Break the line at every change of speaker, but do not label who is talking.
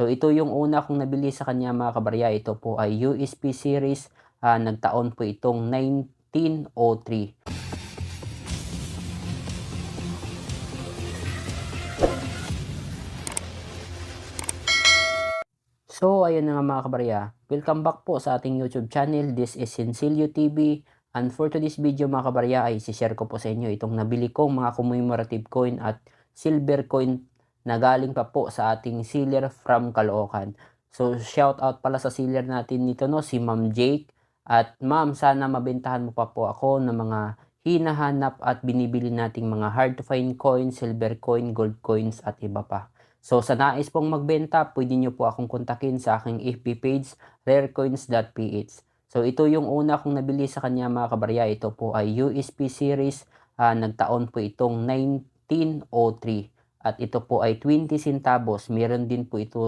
So ito yung una kong nabili sa kanya mga kabarya. Ito po ay USP series. Nagtaon po itong 1903. So, ayun na nga mga kabarya. Welcome back po sa ating YouTube channel. This is Sinsilio TV. And for today's video mga kabarya ay share ko po sa inyo itong nabili kong mga commemorative coin at silver coin na galing pa po sa ating seller from Caloocan. So, shout out pala sa seller natin nito no, si Ma'am Jake. At ma'am, sana mabentahan mo pa po ako ng mga hinahanap at binibili nating mga hard to find coins, silver coin, gold coins at iba pa. So sa nais pong magbenta, pwede nyo po akong kontakin sa aking FB page, rarecoins.ph. So ito yung una kong nabili sa kanya mga kabarya. Ito po ay USP series. Nagtaon po itong 1903. At ito po ay 20 centavos. Meron din po ito